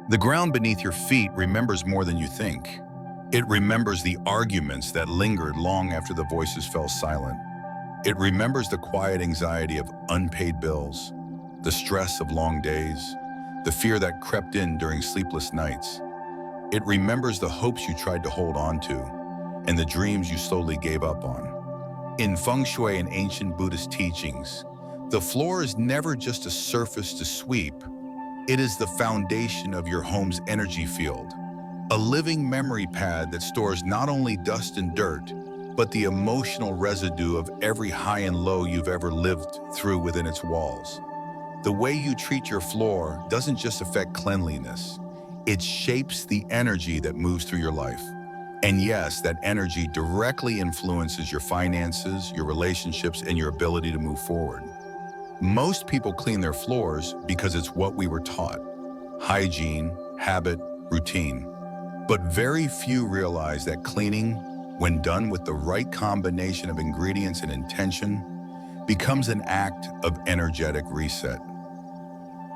The ground beneath your feet remembers more than you think. It remembers the arguments that lingered long after the voices fell silent. It remembers the quiet anxiety of unpaid bills, the stress of long days, the fear that crept in during sleepless nights. It remembers the hopes you tried to hold on to and the dreams you slowly gave up on. In Feng Shui and ancient Buddhist teachings, the floor is never just a surface to sweep. It is the foundation of your home's energy field, a living memory pad that stores not only dust and dirt, but the emotional residue of every high and low you've ever lived through within its walls. The way you treat your floor doesn't just affect cleanliness, it shapes the energy that moves through your life. And yes, that energy directly influences your finances, your relationships, and your ability to move forward. Most people clean their floors because it's what we were taught: hygiene, habit, routine. But very few realize that cleaning, when done with the right combination of ingredients and intention, becomes an act of energetic reset,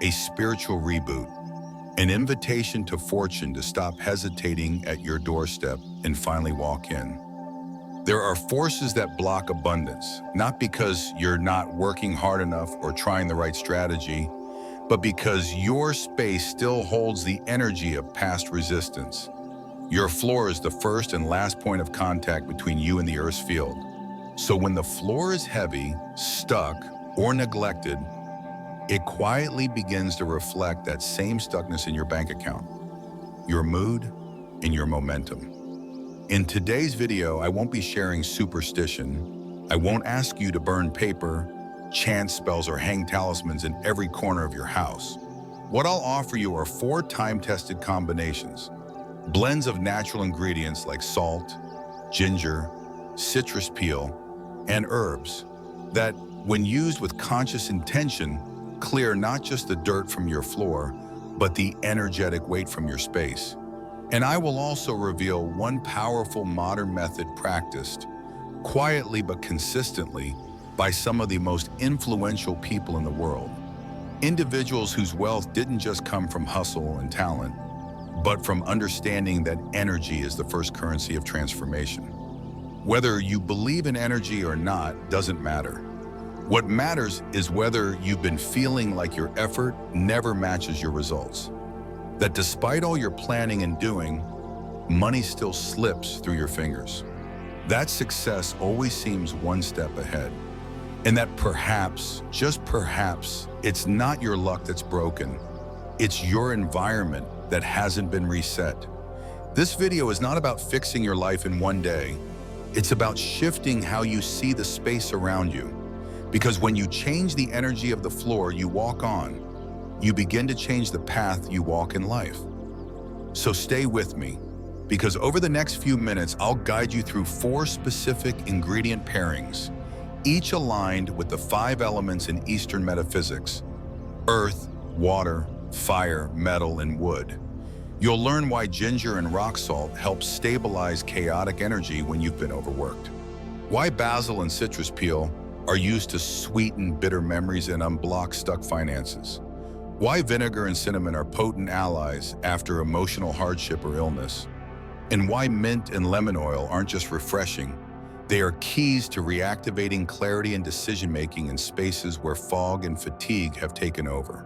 a spiritual reboot, an invitation to fortune to stop hesitating at your doorstep and finally walk in. There are forces that block abundance, not because you're not working hard enough or trying the right strategy, but because your space still holds the energy of past resistance. Your floor is the first and last point of contact between you and the Earth's field. So when the floor is heavy, stuck, or neglected, it quietly begins to reflect that same stuckness in your bank account, your mood, and your momentum. In today's video, I won't be sharing superstition. I won't ask you to burn paper, chant spells, or hang talismans in every corner of your house. What I'll offer you are 4 time-tested combinations, blends of natural ingredients like salt, ginger, citrus peel, and herbs that, when used with conscious intention, clear not just the dirt from your floor, but the energetic weight from your space. And I will also reveal one powerful modern method practiced, quietly but consistently, by some of the most influential people in the world. Individuals whose wealth didn't just come from hustle and talent, but from understanding that energy is the first currency of transformation. Whether you believe in energy or not doesn't matter. What matters is whether you've been feeling like your effort never matches your results. That despite all your planning and doing, money still slips through your fingers. That success always seems one step ahead. And that perhaps, just perhaps, it's not your luck that's broken. It's your environment that hasn't been reset. This video is not about fixing your life in one day. It's about shifting how you see the space around you. Because when you change the energy of the floor you walk on, you begin to change the path you walk in life. So stay with me, because over the next few minutes, I'll guide you through 4 specific ingredient pairings, each aligned with the 5 elements in Eastern metaphysics: earth, water, fire, metal, and wood. You'll learn why ginger and rock salt help stabilize chaotic energy when you've been overworked, why basil and citrus peel are used to sweeten bitter memories and unblock stuck finances, why vinegar and cinnamon are potent allies after emotional hardship or illness, and why mint and lemon oil aren't just refreshing, they are keys to reactivating clarity and decision-making in spaces where fog and fatigue have taken over.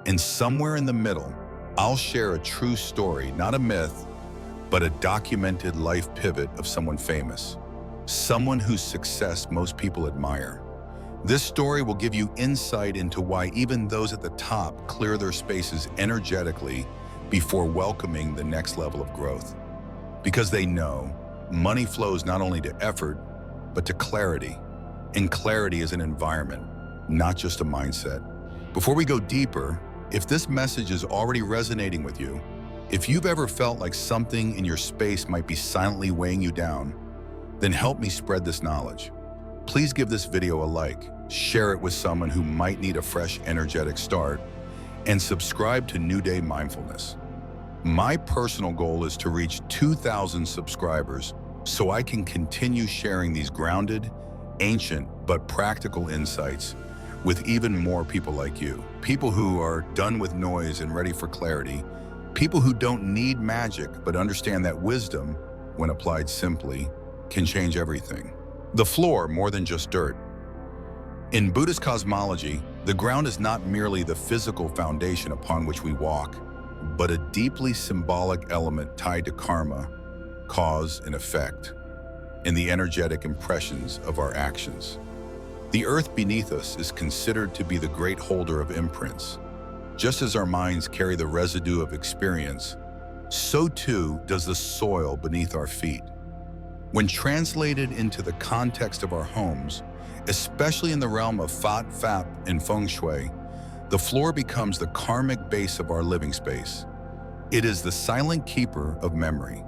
And somewhere in the middle, I'll share a true story, not a myth, but a documented life pivot of someone famous, someone whose success most people admire. This story will give you insight into why even those at the top clear their spaces energetically before welcoming the next level of growth. Because they know money flows not only to effort, but to clarity. And clarity is an environment, not just a mindset. Before we go deeper, if this message is already resonating with you, if you've ever felt like something in your space might be silently weighing you down, then help me spread this knowledge. Please give this video a like, share it with someone who might need a fresh, energetic start, and subscribe to New Day Mindfulness. My personal goal is to reach 2,000 subscribers so I can continue sharing these grounded, ancient, but practical insights with even more people like you. People who are done with noise and ready for clarity, People who don't need magic but understand that wisdom, when applied simply, can change everything. The floor, more than just dirt. In Buddhist cosmology, the ground is not merely the physical foundation upon which we walk, but a deeply symbolic element tied to karma, cause and effect, and the energetic impressions of our actions. The earth beneath us is considered to be the great holder of imprints. Just as our minds carry the residue of experience, so too does the soil beneath our feet. When translated into the context of our homes, especially in the realm of Fat, Fap, and Feng Shui, the floor becomes the karmic base of our living space. It is the silent keeper of memory,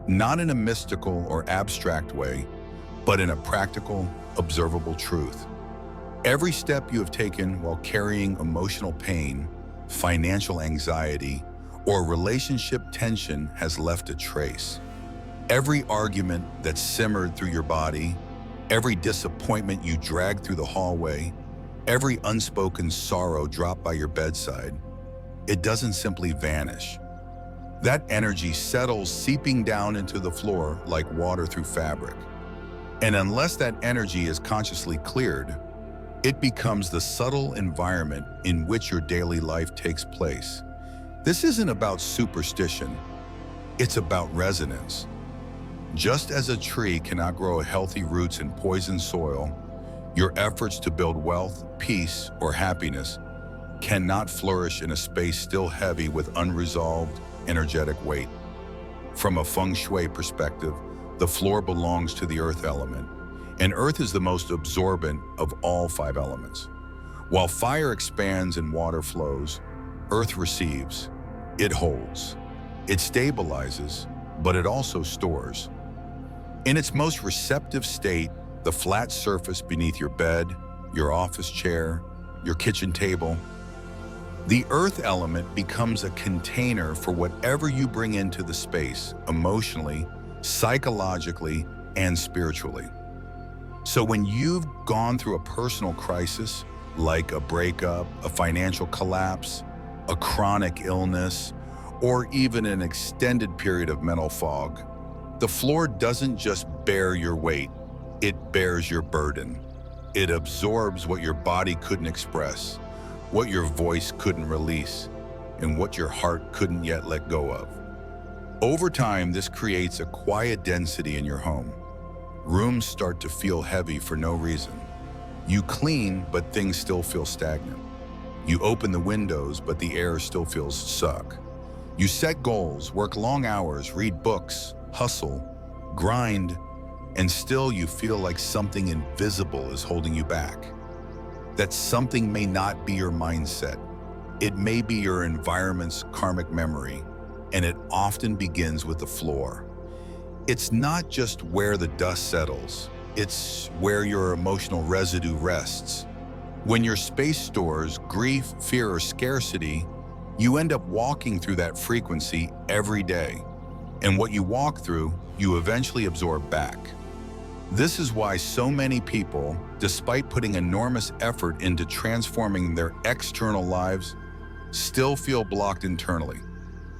not in a mystical or abstract way, but in a practical, observable truth. Every step you have taken while carrying emotional pain, financial anxiety, or relationship tension has left a trace. Every argument that simmered through your body, every disappointment you dragged through the hallway, every unspoken sorrow dropped by your bedside, it doesn't simply vanish. That energy settles, seeping down into the floor like water through fabric. And unless that energy is consciously cleared, it becomes the subtle environment in which your daily life takes place. This isn't about superstition, it's about resonance. Just as a tree cannot grow healthy roots in poisoned soil, your efforts to build wealth, peace, or happiness cannot flourish in a space still heavy with unresolved, energetic weight. From a feng shui perspective, the floor belongs to the earth element, and earth is the most absorbent of all 5 elements. While fire expands and water flows, earth receives, it holds, it stabilizes, but it also stores. In its most receptive state, the flat surface beneath your bed, your office chair, your kitchen table, the earth element becomes a container for whatever you bring into the space, emotionally, psychologically, and spiritually. So when you've gone through a personal crisis, like a breakup, a financial collapse, a chronic illness, or even an extended period of mental fog, the floor doesn't just bear your weight, it bears your burden. It absorbs what your body couldn't express, what your voice couldn't release, and what your heart couldn't yet let go of. Over time, this creates a quiet density in your home. Rooms start to feel heavy for no reason. You clean, but things still feel stagnant. You open the windows, but the air still feels stuck. You set goals, work long hours, read books, hustle, grind, and still you feel like something invisible is holding you back. That something may not be your mindset. It may be your environment's karmic memory, and it often begins with the floor. It's not just where the dust settles, it's where your emotional residue rests. When your space stores grief, fear, or scarcity, you end up walking through that frequency every day. And what you walk through, you eventually absorb back. This is why so many people, despite putting enormous effort into transforming their external lives, still feel blocked internally.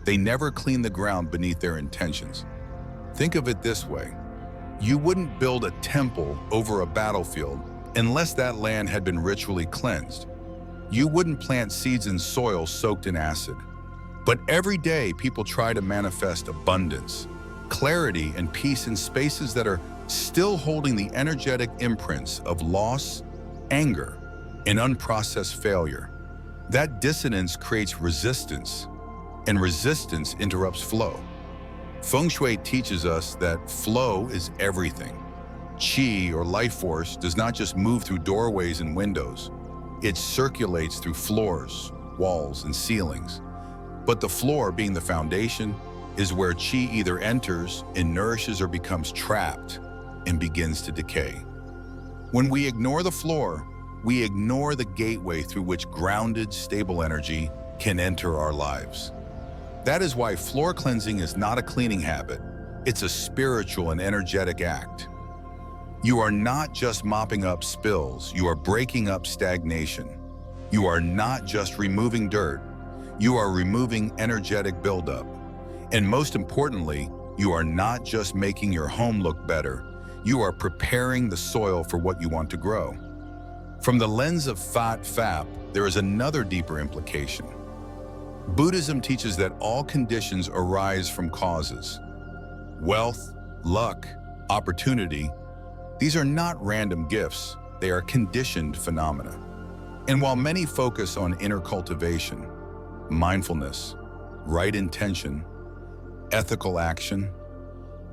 They never clean the ground beneath their intentions. Think of it this way. You wouldn't build a temple over a battlefield unless that land had been ritually cleansed. You wouldn't plant seeds in soil soaked in acid. But every day, people try to manifest abundance, clarity, and peace in spaces that are still holding the energetic imprints of loss, anger, and unprocessed failure. That dissonance creates resistance, and resistance interrupts flow. Feng Shui teaches us that flow is everything. Qi, or life force, does not just move through doorways and windows. It circulates through floors, walls, and ceilings. But the floor, being the foundation, is where Qi either enters and nourishes or becomes trapped and begins to decay. When we ignore the floor, we ignore the gateway through which grounded, stable energy can enter our lives. That is why floor cleansing is not a cleaning habit. It's a spiritual and energetic act. You are not just mopping up spills, you are breaking up stagnation. You are not just removing dirt, You are removing energetic buildup. And most importantly, you are not just making your home look better, you are preparing the soil for what you want to grow. From the lens of FAP, there is another deeper implication. Buddhism teaches that all conditions arise from causes. Wealth, luck, opportunity, these are not random gifts, they are conditioned phenomena. And while many focus on inner cultivation, mindfulness, right intention, ethical action,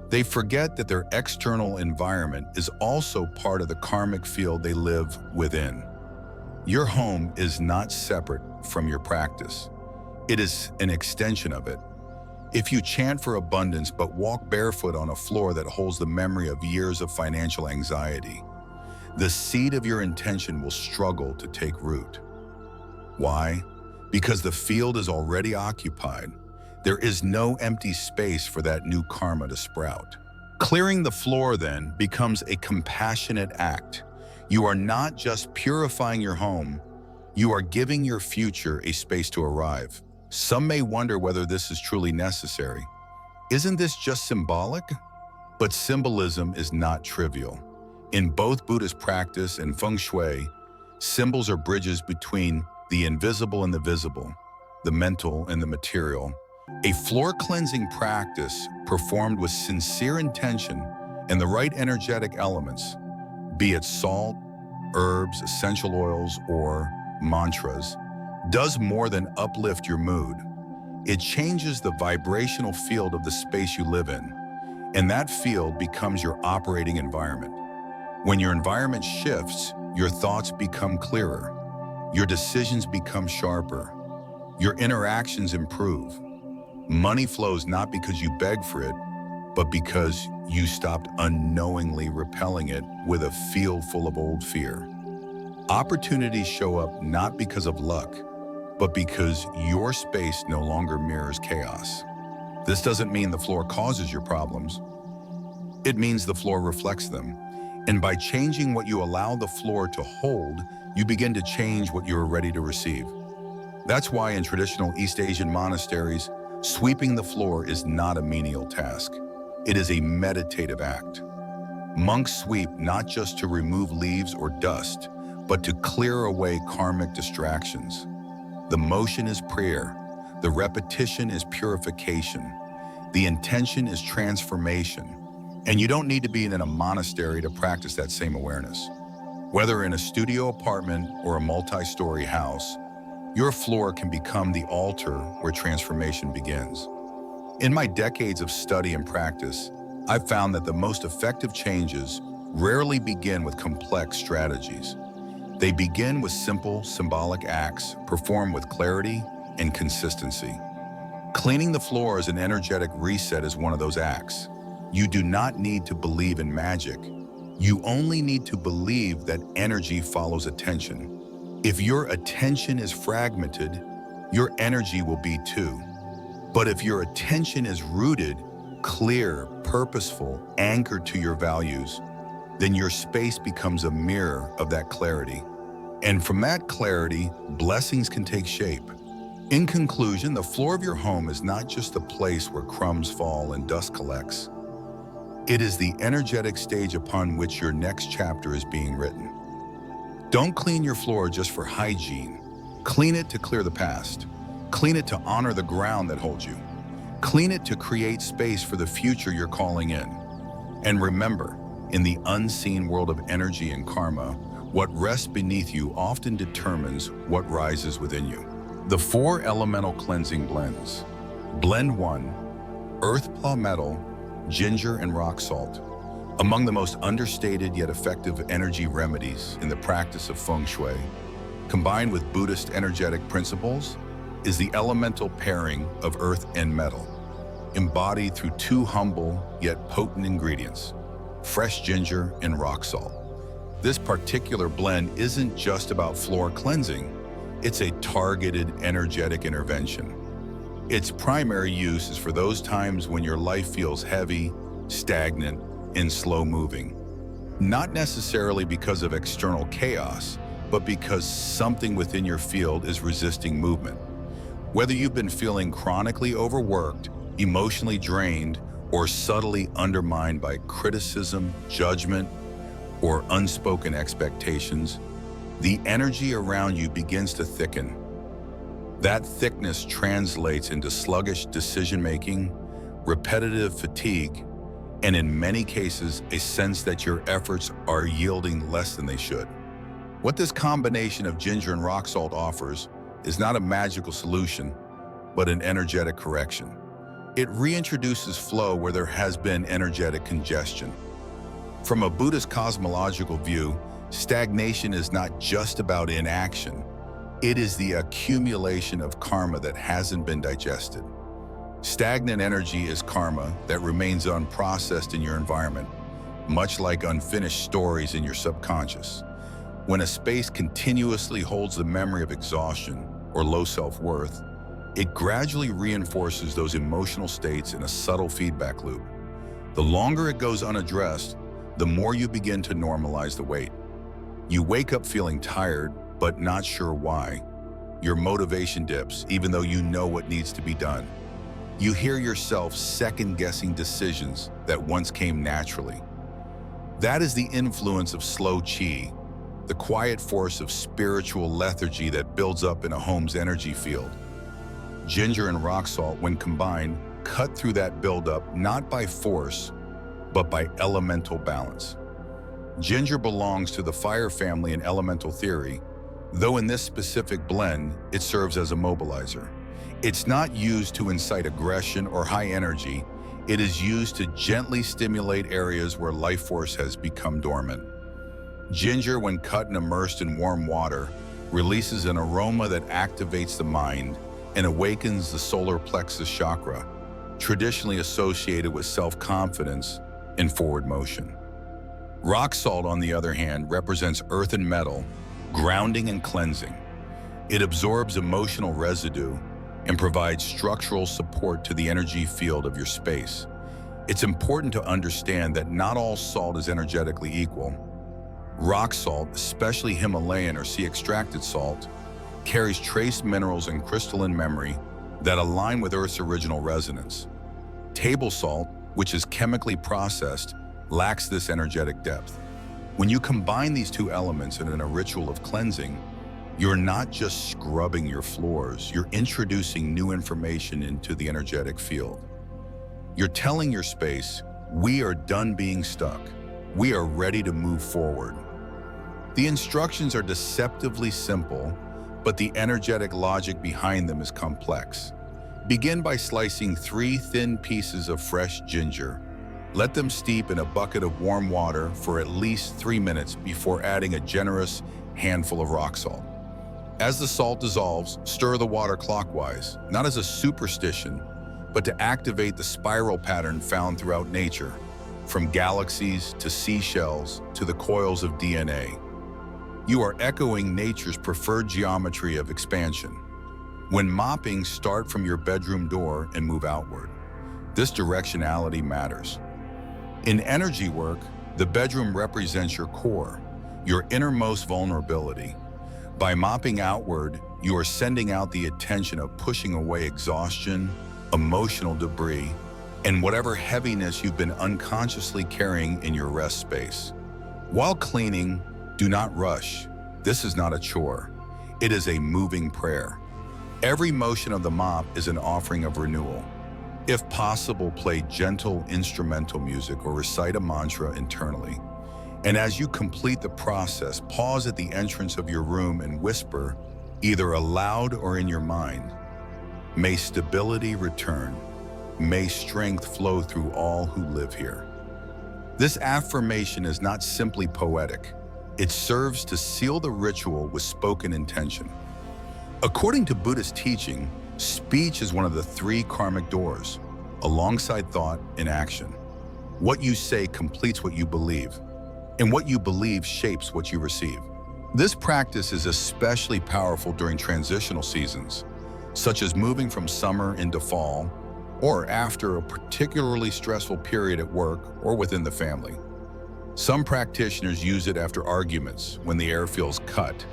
they forget that their external environment is also part of the karmic field they live within. Your home is not separate from your practice. It is an extension of it. If you chant for abundance but walk barefoot on a floor that holds the memory of years of financial anxiety, the seed of your intention will struggle to take root. Why? Because the field is already occupied. There is no empty space for that new karma to sprout. Clearing the floor then becomes a compassionate act. You are not just purifying your home, you are giving your future a space to arrive. Some may wonder whether this is truly necessary. Isn't this just symbolic? But symbolism is not trivial. In both Buddhist practice and feng shui, symbols are bridges between the invisible and the visible, the mental and the material. A floor cleansing practice performed with sincere intention and the right energetic elements, be it salt, herbs, essential oils, or mantras, does more than uplift your mood. It changes the vibrational field of the space you live in, and that field becomes your operating environment. When your environment shifts, your thoughts become clearer, your decisions become sharper, your interactions improve. Money flows not because you beg for it, but because you stopped unknowingly repelling it with a field full of old fear. Opportunities show up not because of luck, but because your space no longer mirrors chaos. This doesn't mean the floor causes your problems. It means the floor reflects them. And by changing what you allow the floor to hold, you begin to change what you are ready to receive. That's why in traditional East Asian monasteries, sweeping the floor is not a menial task. It is a meditative act. Monks sweep not just to remove leaves or dust, but to clear away karmic distractions. The motion is prayer. The repetition is purification. The intention is transformation. And you don't need to be in a monastery to practice that same awareness. Whether in a studio apartment or a multi-story house, your floor can become the altar where transformation begins. In my decades of study and practice, I've found that the most effective changes rarely begin with complex strategies. They begin with simple, symbolic acts performed with clarity and consistency. Cleaning the floor as an energetic reset is one of those acts. You do not need to believe in magic. You only need to believe that energy follows attention. If your attention is fragmented, your energy will be too. But if your attention is rooted, clear, purposeful, anchored to your values, then your space becomes a mirror of that clarity. And from that clarity, blessings can take shape. In conclusion, the floor of your home is not just the place where crumbs fall and dust collects. It is the energetic stage upon which your next chapter is being written. Don't clean your floor just for hygiene. Clean it to clear the past. Clean it to honor the ground that holds you. Clean it to create space for the future you're calling in. And remember, in the unseen world of energy and karma, what rests beneath you often determines what rises within you. The 4 elemental cleansing blends. Blend 1, earth, palmetto, ginger, and rock salt. Among the most understated yet effective energy remedies in the practice of feng shui, combined with Buddhist energetic principles, is the elemental pairing of earth and metal, embodied through 2 humble yet potent ingredients, fresh ginger and rock salt. This particular blend isn't just about floor cleansing, it's a targeted energetic intervention. Its primary use is for those times when your life feels heavy, stagnant, and slow-moving. Not necessarily because of external chaos, but because something within your field is resisting movement. Whether you've been feeling chronically overworked, emotionally drained, or subtly undermined by criticism, judgment, or unspoken expectations, the energy around you begins to thicken. That thickness translates into sluggish decision-making, repetitive fatigue, and in many cases, a sense that your efforts are yielding less than they should. What this combination of ginger and rock salt offers is not a magical solution, but an energetic correction. It reintroduces flow where there has been energetic congestion. From a Buddhist cosmological view, stagnation is not just about inaction. It is the accumulation of karma that hasn't been digested. Stagnant energy is karma that remains unprocessed in your environment, much like unfinished stories in your subconscious. When a space continuously holds the memory of exhaustion or low self-worth, it gradually reinforces those emotional states in a subtle feedback loop. The longer it goes unaddressed, the more you begin to normalize the weight. You wake up feeling tired, but not sure why. Your motivation dips, even though you know what needs to be done. You hear yourself second-guessing decisions that once came naturally. That is the influence of slow qi, the quiet force of spiritual lethargy that builds up in a home's energy field. Ginger and rock salt, when combined, cut through that buildup not by force, but by elemental balance. Ginger belongs to the fire family in elemental theory, though in this specific blend, it serves as a mobilizer. It's not used to incite aggression or high energy. It is used to gently stimulate areas where life force has become dormant. Ginger, when cut and immersed in warm water, releases an aroma that activates the mind and awakens the solar plexus chakra, traditionally associated with self-confidence and forward motion. Rock salt, on the other hand, represents earth and metal, grounding and cleansing. It absorbs emotional residue and provides structural support to the energy field of your space. It's important to understand that not all salt is energetically equal. Rock salt, especially Himalayan or sea-extracted salt, carries trace minerals and crystalline memory that align with Earth's original resonance. Table salt, which is chemically processed, lacks this energetic depth. When you combine these two elements in a ritual of cleansing, you're not just scrubbing your floors, you're introducing new information into the energetic field. You're telling your space, we are done being stuck. We are ready to move forward. The instructions are deceptively simple, but the energetic logic behind them is complex. Begin by slicing 3 thin pieces of fresh ginger. Let them steep in a bucket of warm water for at least 3 minutes before adding a generous handful of rock salt. As the salt dissolves, stir the water clockwise, not as a superstition, but to activate the spiral pattern found throughout nature, from galaxies to seashells to the coils of DNA. You are echoing nature's preferred geometry of expansion. When mopping, start from your bedroom door and move outward. This directionality matters. In energy work, the bedroom represents your core, your innermost vulnerability. By mopping outward, you are sending out the attention of pushing away exhaustion, emotional debris, and whatever heaviness you've been unconsciously carrying in your rest space. While cleaning, do not rush. This is not a chore. It is a moving prayer. Every motion of the mop is an offering of renewal. If possible, play gentle instrumental music or recite a mantra internally. And as you complete the process, pause at the entrance of your room and whisper, either aloud or in your mind, "May stability return. May strength flow through all who live here." This affirmation is not simply poetic. It serves to seal the ritual with spoken intention. According to Buddhist teaching, speech is one of the 3 karmic doors, alongside thought and action. What you say completes what you believe, and what you believe shapes what you receive. This practice is especially powerful during transitional seasons, such as moving from summer into fall, or after a particularly stressful period at work or within the family. Some practitioners use it after arguments when the air feels cut,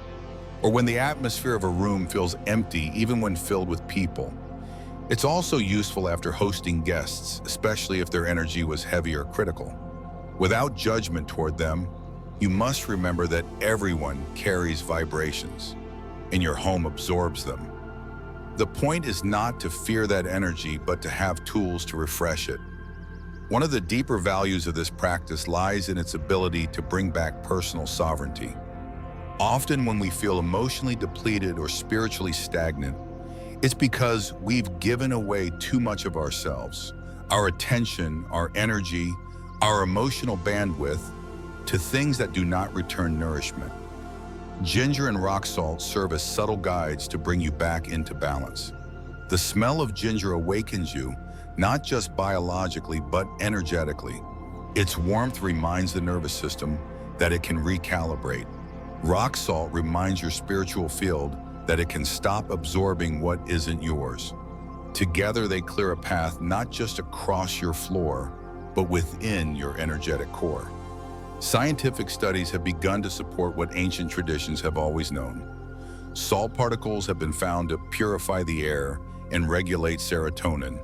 or when the atmosphere of a room feels empty even when filled with people. It's also useful after hosting guests, especially if their energy was heavy or critical. Without judgment toward them, you must remember that everyone carries vibrations, and your home absorbs them. The point is not to fear that energy, but to have tools to refresh it. One of the deeper values of this practice lies in its ability to bring back personal sovereignty. Often when we feel emotionally depleted or spiritually stagnant, it's because we've given away too much of ourselves, our attention, our energy, our emotional bandwidth, to things that do not return nourishment. Ginger and rock salt serve as subtle guides to bring you back into balance. The smell of ginger awakens you, not just biologically, but energetically. Its warmth reminds the nervous system that it can recalibrate. Rock salt reminds your spiritual field that it can stop absorbing what isn't yours. Together they clear a path not just across your floor, but within your energetic core. Scientific studies have begun to support what ancient traditions have always known. Salt particles have been found to purify the air and regulate serotonin.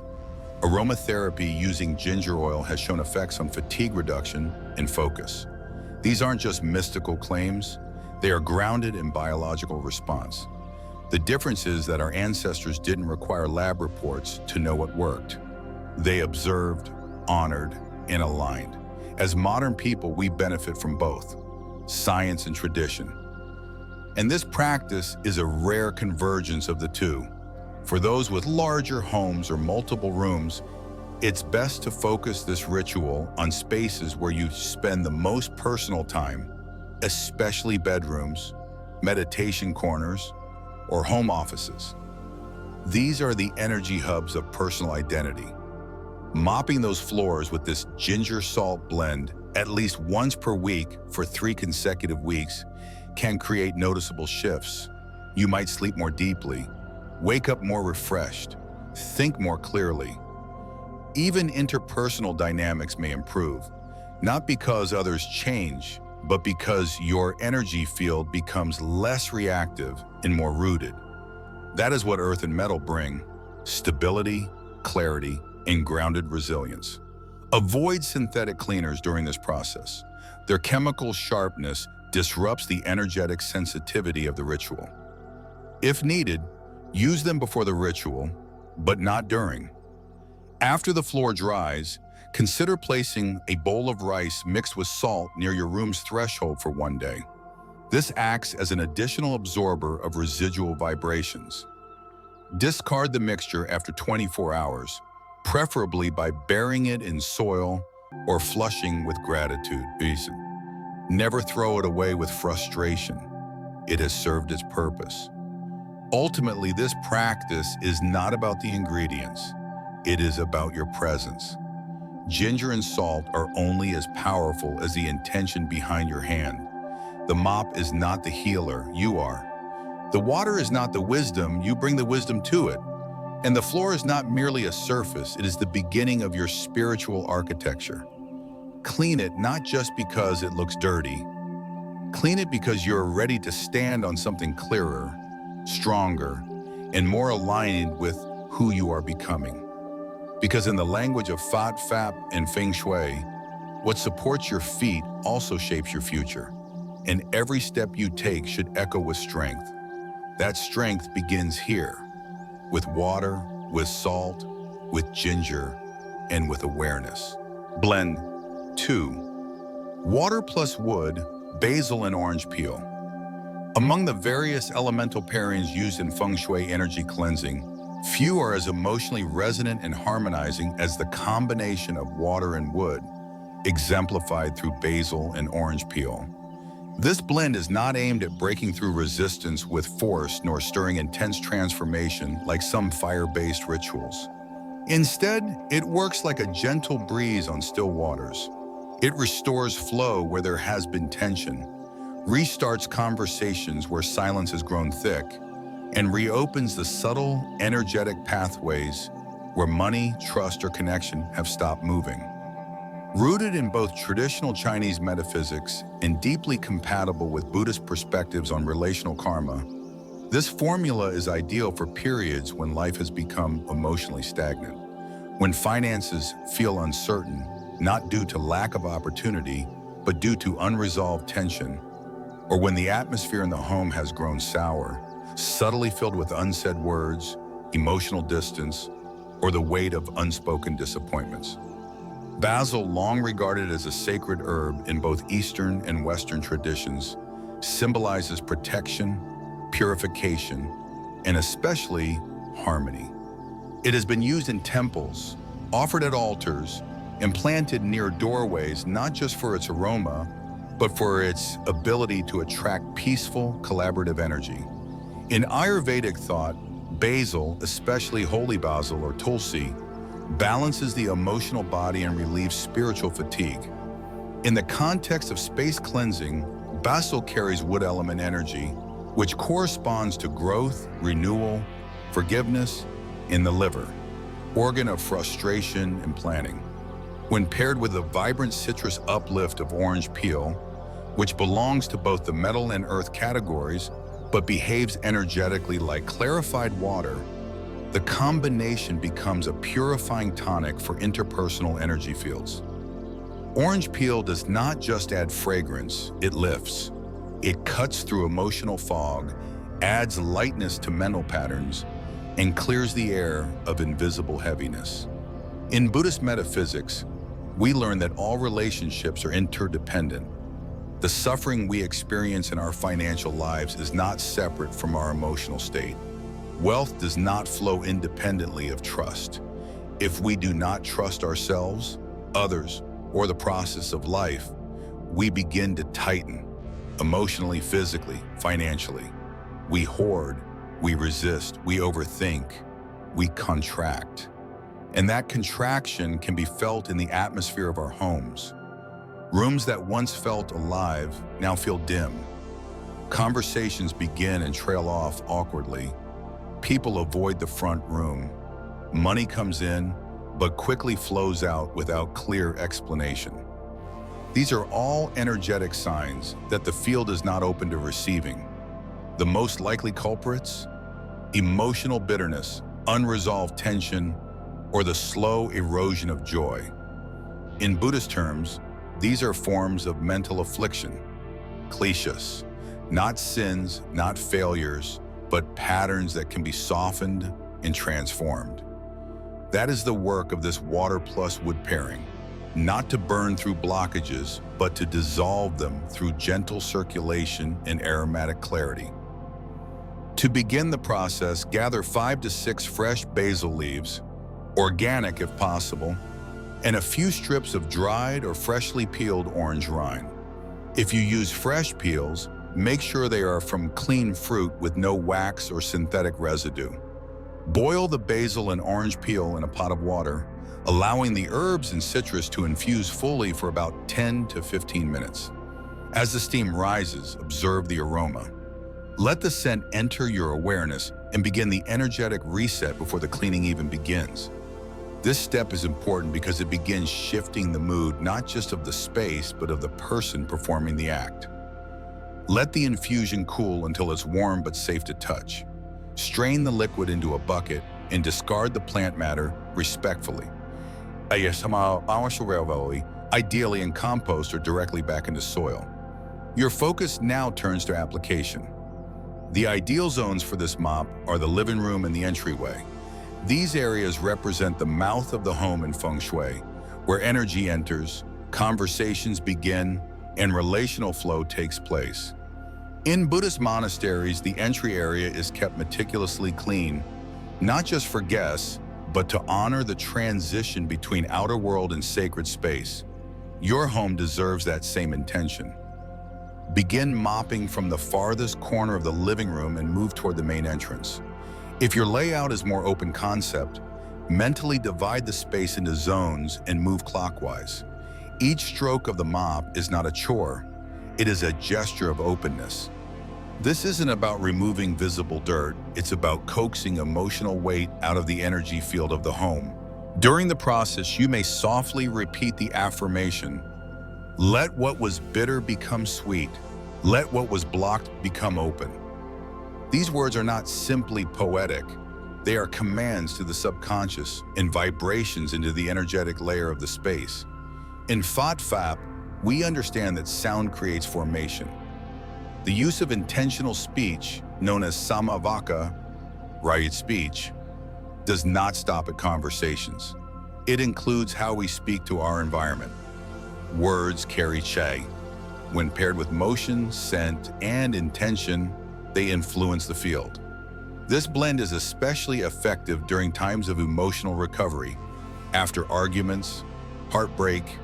Aromatherapy using ginger oil has shown effects on fatigue reduction and focus. These aren't just mystical claims, they are grounded in biological response. The difference is that our ancestors didn't require lab reports to know what worked. They observed, honored, and aligned. As modern people, we benefit from both science and tradition. And this practice is a rare convergence of the two. For those with larger homes or multiple rooms, it's best to focus this ritual on spaces where you spend the most personal time, especially bedrooms, meditation corners, or home offices. These are the energy hubs of personal identity. Mopping those floors with this ginger salt blend at least once per week for 3 consecutive weeks can create noticeable shifts. You might sleep more deeply, wake up more refreshed, think more clearly. Even interpersonal dynamics may improve, not because others change, but because your energy field becomes less reactive and more rooted. That is what earth and metal bring: stability, clarity, and grounded resilience. Avoid synthetic cleaners during this process. Their chemical sharpness disrupts the energetic sensitivity of the ritual. If needed, use them before the ritual, but not during. After the floor dries, consider placing a bowl of rice mixed with salt near your room's threshold for 1 day. This acts as an additional absorber of residual vibrations. Discard the mixture after 24 hours, preferably by burying it in soil or flushing with gratitude. Never throw it away with frustration. It has served its purpose. Ultimately, this practice is not about the ingredients. It is about your presence. Ginger and salt are only as powerful as the intention behind your hand. The mop is not the healer, you are. The water is not the wisdom, you bring the wisdom to it. And the floor is not merely a surface, it is the beginning of your spiritual architecture. Clean it not just because it looks dirty. Clean it because you're ready to stand on something clearer, stronger, and more aligned with who you are becoming. Because in the language of Fat, Fap, and Feng Shui, what supports your feet also shapes your future. And every step you take should echo with strength. That strength begins here, with water, with salt, with ginger, and with awareness. Blend 2. Water plus wood, basil, and orange peel. Among the various elemental pairings used in Feng Shui energy cleansing, few are as emotionally resonant and harmonizing as the combination of water and wood, exemplified through basil and orange peel. This blend is not aimed at breaking through resistance with force nor stirring intense transformation like some fire-based rituals. Instead, it works like a gentle breeze on still waters. It restores flow where there has been tension, restarts conversations where silence has grown thick, and reopens the subtle, energetic pathways where money, trust, or connection have stopped moving. Rooted in both traditional Chinese metaphysics and deeply compatible with Buddhist perspectives on relational karma, this formula is ideal for periods when life has become emotionally stagnant, when finances feel uncertain, not due to lack of opportunity, but due to unresolved tension, or when the atmosphere in the home has grown sour, subtly filled with unsaid words, emotional distance, or the weight of unspoken disappointments. Basil, long regarded as a sacred herb in both Eastern and Western traditions, symbolizes protection, purification, and especially harmony. It has been used in temples, offered at altars, and planted near doorways not just for its aroma, but for its ability to attract peaceful, collaborative energy. In Ayurvedic thought, basil, especially holy basil or tulsi, balances the emotional body and relieves spiritual fatigue. In the context of space cleansing, basil carries wood element energy, which corresponds to growth, renewal, forgiveness in the liver, organ of frustration and planning. When paired with the vibrant citrus uplift of orange peel, which belongs to both the metal and earth categories, but behaves energetically like clarified water, the combination becomes a purifying tonic for interpersonal energy fields. Orange peel does not just add fragrance, it lifts. It cuts through emotional fog, adds lightness to mental patterns, and clears the air of invisible heaviness. In Buddhist metaphysics, we learn that all relationships are interdependent. The suffering we experience in our financial lives is not separate from our emotional state. Wealth does not flow independently of trust. If we do not trust ourselves, others, or the process of life, we begin to tighten, emotionally, physically, financially. We hoard, we resist, we overthink, we contract. And that contraction can be felt in the atmosphere of our homes. Rooms that once felt alive now feel dim. Conversations begin and trail off awkwardly. People avoid the front room. Money comes in, but quickly flows out without clear explanation. These are all energetic signs that the field is not open to receiving. The most likely culprits? Emotional bitterness, unresolved tension, or the slow erosion of joy. In Buddhist terms, these are forms of mental affliction, kleshas, not sins, not failures, but patterns that can be softened and transformed. That is the work of this water plus wood pairing, not to burn through blockages, but to dissolve them through gentle circulation and aromatic clarity. To begin the process, gather 5 to 6 fresh basil leaves, organic if possible, and a few strips of dried or freshly peeled orange rind. If you use fresh peels, make sure they are from clean fruit with no wax or synthetic residue. Boil the basil and orange peel in a pot of water, allowing the herbs and citrus to infuse fully for about 10 to 15 minutes. As the steam rises, observe the aroma. Let the scent enter your awareness and begin the energetic reset before the cleaning even begins. This step is important because it begins shifting the mood not just of the space, but of the person performing the act. Let the infusion cool until it's warm but safe to touch. Strain the liquid into a bucket and discard the plant matter respectfully. Ideally in compost or directly back into soil. Your focus now turns to application. The ideal zones for this mop are the living room and the entryway. These areas represent the mouth of the home in feng shui, where energy enters, conversations begin, and relational flow takes place. In Buddhist monasteries, the entry area is kept meticulously clean, not just for guests, but to honor the transition between outer world and sacred space. Your home deserves that same intention. Begin mopping from the farthest corner of the living room and move toward the main entrance. If your layout is more open concept, mentally divide the space into zones and move clockwise. Each stroke of the mop is not a chore, it is a gesture of openness. This isn't about removing visible dirt, it's about coaxing emotional weight out of the energy field of the home. During the process, you may softly repeat the affirmation, "Let what was bitter become sweet. Let what was blocked become open." These words are not simply poetic. They are commands to the subconscious and vibrations into the energetic layer of the space. In FOTFAP, we understand that sound creates formation. The use of intentional speech, known as samavaka, right speech, does not stop at conversations. It includes how we speak to our environment. Words carry chi. When paired with motion, scent, and intention, they influence the field. This blend is especially effective during times of emotional recovery, after arguments, heartbreak,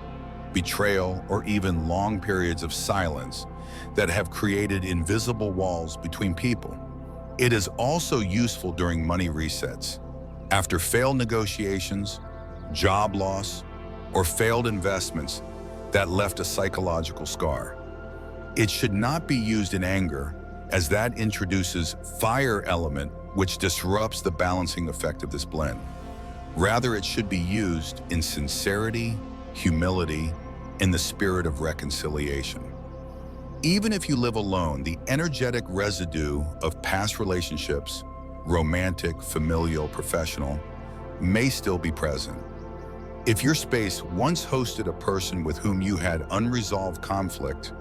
betrayal, or even long periods of silence that have created invisible walls between people. It is also useful during money resets, after failed negotiations, job loss, or failed investments that left a psychological scar. It should not be used in anger, as that introduces fire element which disrupts the balancing effect of this blend. Rather, it should be used in sincerity, humility, and the spirit of reconciliation. Even if you live alone, the energetic residue of past relationships, romantic, familial, professional, may still be present. If your space once hosted a person with whom you had unresolved conflict,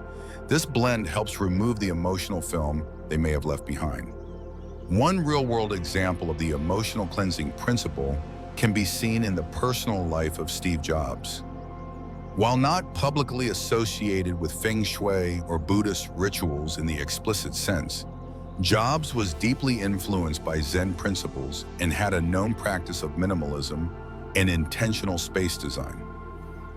this blend helps remove the emotional film they may have left behind. One real-world example of the emotional cleansing principle can be seen in the personal life of Steve Jobs. While not publicly associated with Feng Shui or Buddhist rituals in the explicit sense, Jobs was deeply influenced by Zen principles and had a known practice of minimalism and intentional space design.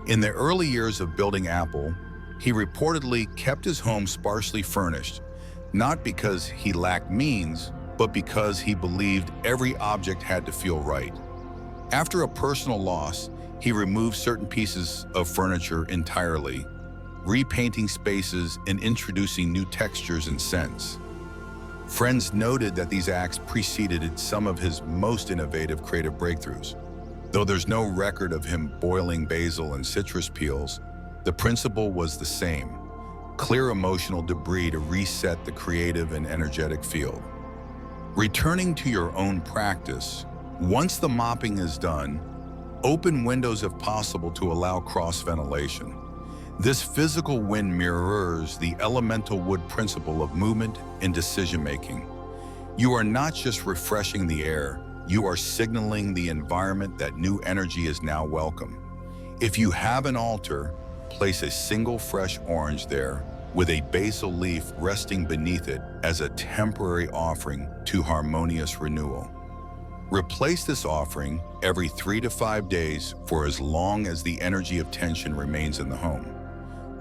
In the early years of building Apple, he reportedly kept his home sparsely furnished, not because he lacked means, but because he believed every object had to feel right. After a personal loss, he removed certain pieces of furniture entirely, repainting spaces and introducing new textures and scents. Friends noted that these acts preceded some of his most innovative creative breakthroughs. Though there's no record of him boiling basil and citrus peels, the principle was the same: clear emotional debris to reset the creative and energetic field. Returning to your own practice, once the mopping is done, open windows if possible to allow cross-ventilation. This physical wind mirrors the elemental wood principle of movement and decision-making. You are not just refreshing the air, you are signaling the environment that new energy is now welcome. If you have an altar, place a single fresh orange there with a basil leaf resting beneath it as a temporary offering to harmonious renewal. Replace this offering every 3 to 5 days for as long as the energy of tension remains in the home.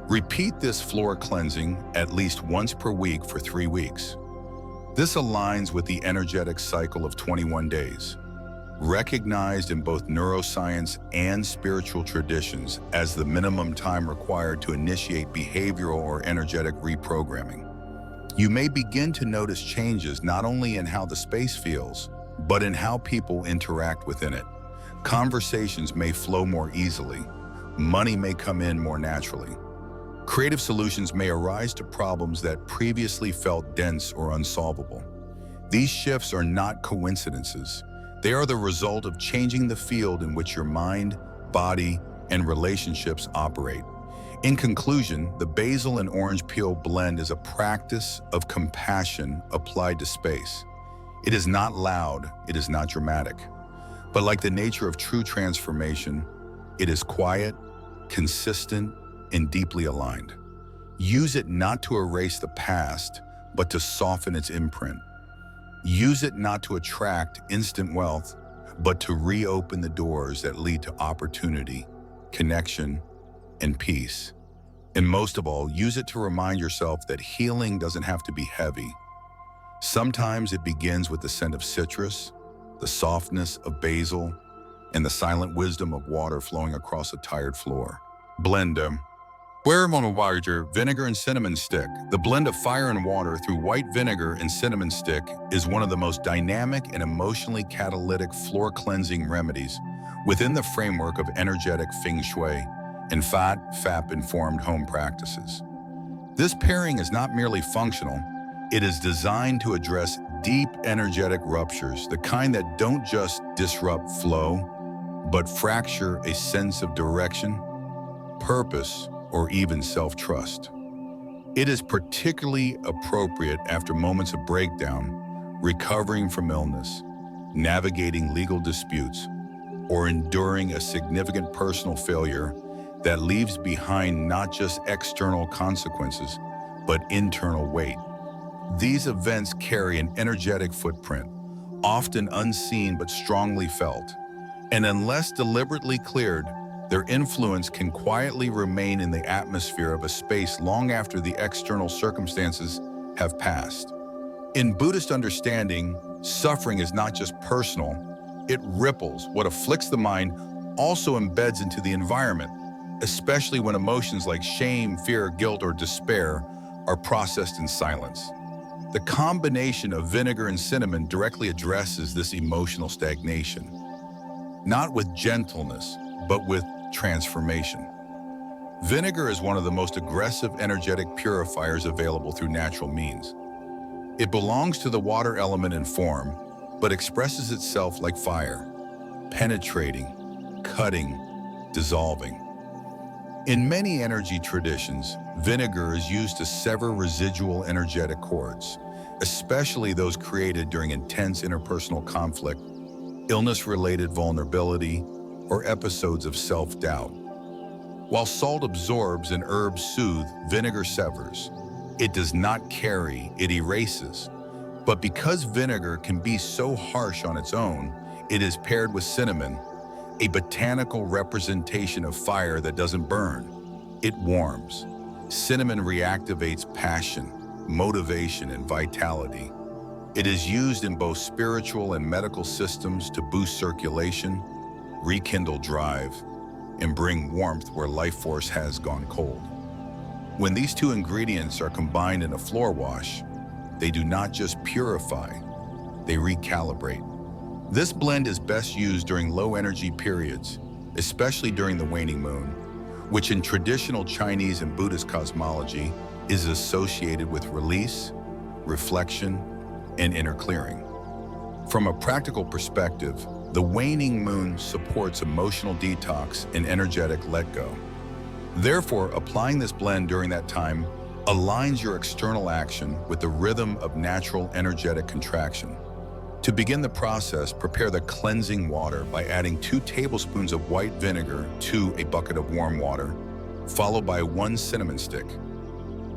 Repeat this floor cleansing at least once per week for 3 weeks. This aligns with the energetic cycle of 21 days, recognized in both neuroscience and spiritual traditions as the minimum time required to initiate behavioral or energetic reprogramming. You may begin to notice changes not only in how the space feels, but in how people interact within it. Conversations may flow more easily. Money may come in more naturally. Creative solutions may arise to problems that previously felt dense or unsolvable. These shifts are not coincidences. They are the result of changing the field in which your mind, body, and relationships operate. In conclusion, the basil and orange peel blend is a practice of compassion applied to space. It is not loud, it is not dramatic. But like the nature of true transformation, it is quiet, consistent, and deeply aligned. Use it not to erase the past, but to soften its imprint. Use it not to attract instant wealth, but to reopen the doors that lead to opportunity, connection, and peace. And most of all, use it to remind yourself that healing doesn't have to be heavy. Sometimes it begins with the scent of citrus, the softness of basil, and the silent wisdom of water flowing across a tired floor. Blend them. Water, vinegar, and cinnamon stick. The blend of fire and water through white vinegar and cinnamon stick is one of the most dynamic and emotionally catalytic floor cleansing remedies, within the framework of energetic feng shui and FAP-informed home practices. This pairing is not merely functional, it is designed to address deep energetic ruptures, the kind that don't just disrupt flow, but fracture a sense of direction, purpose, or even self-trust. It is particularly appropriate after moments of breakdown, recovering from illness, navigating legal disputes, or enduring a significant personal failure that leaves behind not just external consequences, but internal weight. These events carry an energetic footprint, often unseen but strongly felt, and unless deliberately cleared, their influence can quietly remain in the atmosphere of a space long after the external circumstances have passed. In Buddhist understanding, suffering is not just personal, it ripples. What afflicts the mind also embeds into the environment, especially when emotions like shame, fear, guilt, or despair are processed in silence. The combination of vinegar and cinnamon directly addresses this emotional stagnation, not with gentleness, but with transformation. Vinegar is one of the most aggressive energetic purifiers available through natural means. It belongs to the water element in form, but expresses itself like fire, penetrating, cutting, dissolving. In many energy traditions, vinegar is used to sever residual energetic cords, especially those created during intense interpersonal conflict, illness-related vulnerability, or episodes of self-doubt. While salt absorbs and herbs soothe, vinegar severs. It does not carry, it erases. But because vinegar can be so harsh on its own, it is paired with cinnamon, a botanical representation of fire that doesn't burn. It warms. Cinnamon reactivates passion, motivation, and vitality. It is used in both spiritual and medical systems to boost circulation, rekindle drive, and bring warmth where life force has gone cold. When these two ingredients are combined in a floor wash, they do not just purify, they recalibrate. This blend is best used during low energy periods, especially during the waning moon, which in traditional Chinese and Buddhist cosmology is associated with release, reflection, and inner clearing. From a practical perspective, the waning moon supports emotional detox and energetic let-go. Therefore, applying this blend during that time aligns your external action with the rhythm of natural energetic contraction. To begin the process, prepare the cleansing water by adding 2 tablespoons of white vinegar to a bucket of warm water, followed by 1 cinnamon stick.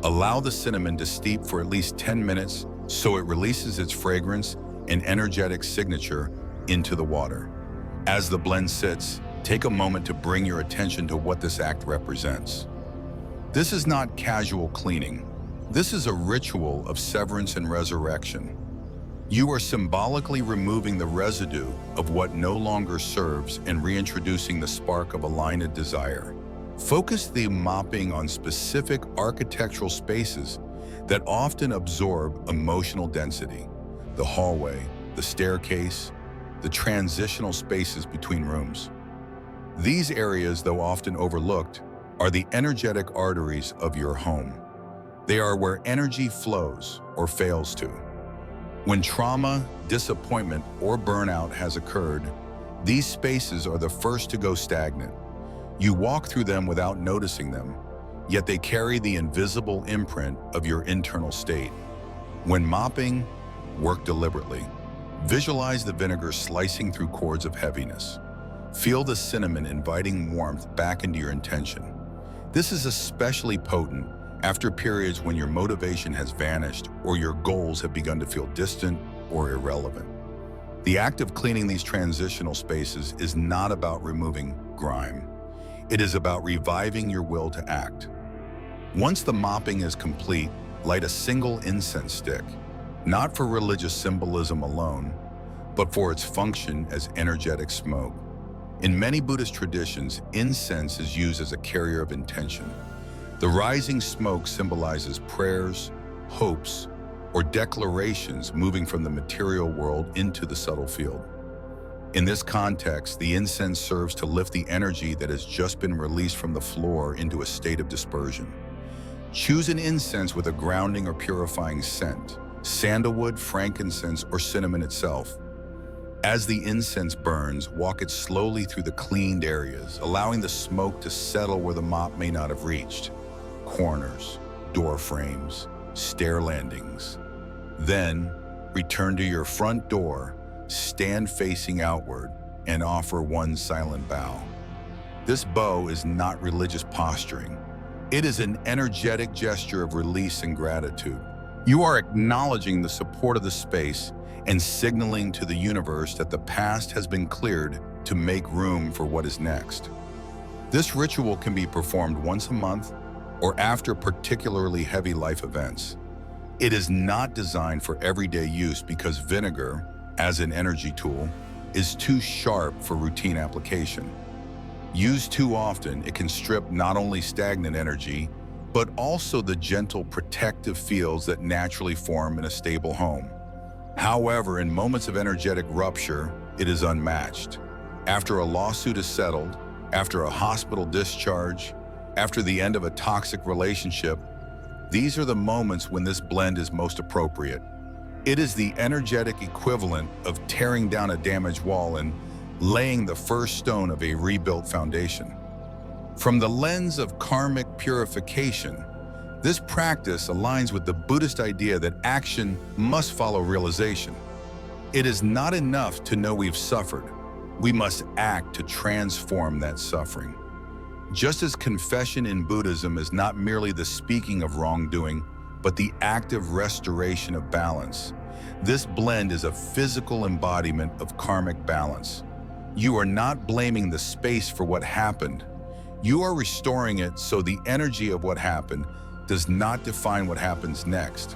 Allow the cinnamon to steep for at least 10 minutes so it releases its fragrance and energetic signature into the water. As the blend sits, take a moment to bring your attention to what this act represents. This is not casual cleaning. This is a ritual of severance and resurrection. You are symbolically removing the residue of what no longer serves and reintroducing the spark of aligned desire. Focus the mopping on specific architectural spaces that often absorb emotional density: the hallway, the staircase, the transitional spaces between rooms. These areas, though often overlooked, are the energetic arteries of your home. They are where energy flows or fails to. When trauma, disappointment, or burnout has occurred, these spaces are the first to go stagnant. You walk through them without noticing them, yet they carry the invisible imprint of your internal state. When mopping, work deliberately. Visualize the vinegar slicing through cords of heaviness. Feel the cinnamon inviting warmth back into your intention. This is especially potent after periods when your motivation has vanished or your goals have begun to feel distant or irrelevant. The act of cleaning these transitional spaces is not about removing grime. It is about reviving your will to act. Once the mopping is complete, light a single incense stick, not for religious symbolism alone, but for its function as energetic smoke. In many Buddhist traditions, incense is used as a carrier of intention. The rising smoke symbolizes prayers, hopes, or declarations moving from the material world into the subtle field. In this context, the incense serves to lift the energy that has just been released from the floor into a state of dispersion. Choose an incense with a grounding or purifying scent, sandalwood, frankincense, or cinnamon itself. As the incense burns, walk it slowly through the cleaned areas, allowing the smoke to settle where the mop may not have reached. Corners, door frames, stair landings. Then, return to your front door, stand facing outward, and offer one silent bow. This bow is not religious posturing. It is an energetic gesture of release and gratitude. You are acknowledging the support of the space and signaling to the universe that the past has been cleared to make room for what is next. This ritual can be performed once a month or after particularly heavy life events. It is not designed for everyday use because vinegar, as an energy tool, is too sharp for routine application. Used too often, it can strip not only stagnant energy, but also the gentle protective fields that naturally form in a stable home. However, in moments of energetic rupture, it is unmatched. After a lawsuit is settled, after a hospital discharge, after the end of a toxic relationship, these are the moments when this blend is most appropriate. It is the energetic equivalent of tearing down a damaged wall and laying the first stone of a rebuilt foundation. From the lens of karmic purification, this practice aligns with the Buddhist idea that action must follow realization. It is not enough to know we've suffered. We must act to transform that suffering. Just as confession in Buddhism is not merely the speaking of wrongdoing, but the active restoration of balance, this blend is a physical embodiment of karmic balance. You are not blaming the space for what happened. You are restoring it so the energy of what happened does not define what happens next.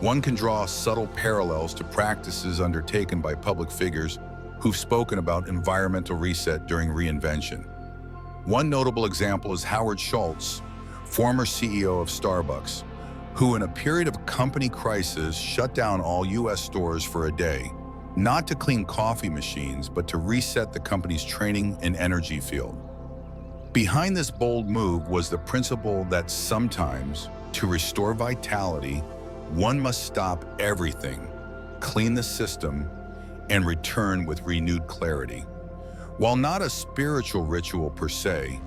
One can draw subtle parallels to practices undertaken by public figures who've spoken about environmental reset during reinvention. One notable example is Howard Schultz, former CEO of Starbucks, who in a period of company crisis shut down all US stores for a day, not to clean coffee machines, but to reset the company's training and energy field. Behind this bold move was the principle that sometimes, to restore vitality, one must stop everything, clean the system, and return with renewed clarity. While not a spiritual ritual per se,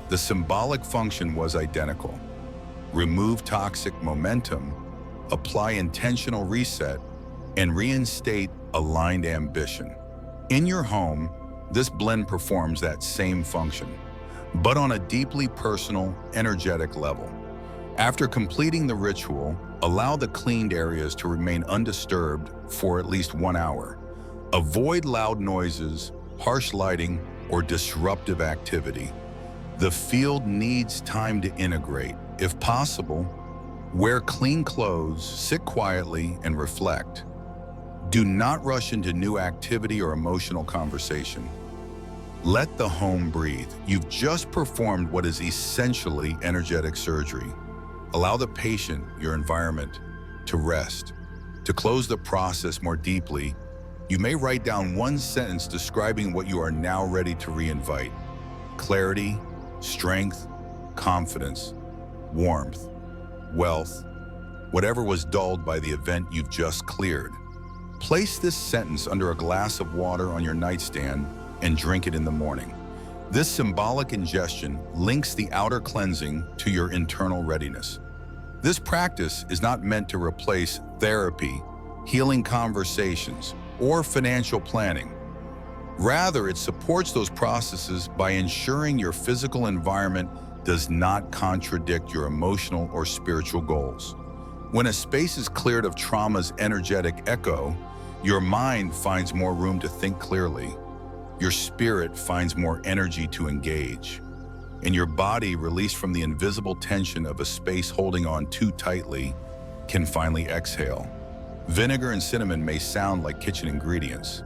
the symbolic function was identical. Remove toxic momentum, apply intentional reset, and reinstate aligned ambition. In your home, this blend performs that same function, but on a deeply personal, energetic level. After completing the ritual, allow the cleaned areas to remain undisturbed for at least 1 hour. Avoid loud noises, harsh lighting, or disruptive activity. The field needs time to integrate. If possible, wear clean clothes, sit quietly, and reflect. Do not rush into new activity or emotional conversation. Let the home breathe. You've just performed what is essentially energetic surgery. Allow the patient, your environment, to rest. To close the process more deeply, you may write down one sentence describing what you are now ready to reinvite. Clarity, strength, confidence, warmth, wealth, whatever was dulled by the event you've just cleared. Place this sentence under a glass of water on your nightstand and drink it in the morning. This symbolic ingestion links the outer cleansing to your internal readiness. This practice is not meant to replace therapy, healing conversations, or financial planning. Rather, it supports those processes by ensuring your physical environment does not contradict your emotional or spiritual goals. When a space is cleared of trauma's energetic echo, your mind finds more room to think clearly. Your spirit finds more energy to engage. And your body, released from the invisible tension of a space holding on too tightly, can finally exhale. Vinegar and cinnamon may sound like kitchen ingredients,